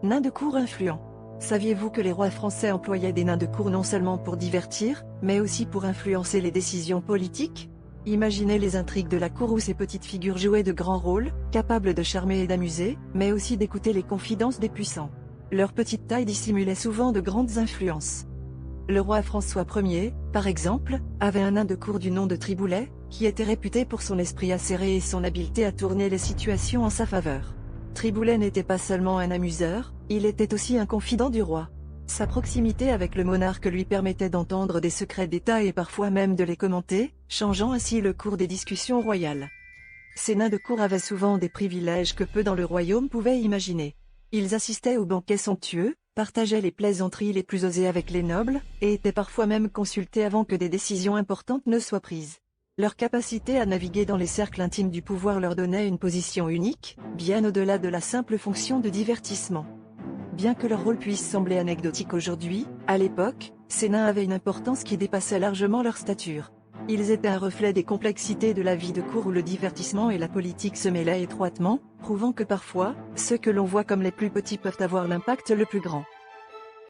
Nains de cour influents. Saviez-vous que les rois français employaient des nains de cour non seulement pour divertir, mais aussi pour influencer les décisions politiques? Imaginez les intrigues de la cour où ces petites figures jouaient de grands rôles, capables de charmer et d'amuser, mais aussi d'écouter les confidences des puissants. Leur petite taille dissimulait souvent de grandes influences. Le roi François Ier, par exemple, avait un nain de cour du nom de Triboulet, qui était réputé pour son esprit acéré et son habileté à tourner les situations en sa faveur. Triboulet n'était pas seulement un amuseur, il était aussi un confident du roi. Sa proximité avec le monarque lui permettait d'entendre des secrets d'État et parfois même de les commenter, changeant ainsi le cours des discussions royales. Ces nains de cour avaient souvent des privilèges que peu dans le royaume pouvaient imaginer. Ils assistaient aux banquets somptueux, partageaient les plaisanteries les plus osées avec les nobles, et étaient parfois même consultés avant que des décisions importantes ne soient prises. Leur capacité à naviguer dans les cercles intimes du pouvoir leur donnait une position unique, bien au-delà de la simple fonction de divertissement. Bien que leur rôle puisse sembler anecdotique aujourd'hui, à l'époque, ces nains avaient une importance qui dépassait largement leur stature. Ils étaient un reflet des complexités de la vie de cour où le divertissement et la politique se mêlaient étroitement, prouvant que parfois, ceux que l'on voit comme les plus petits peuvent avoir l'impact le plus grand.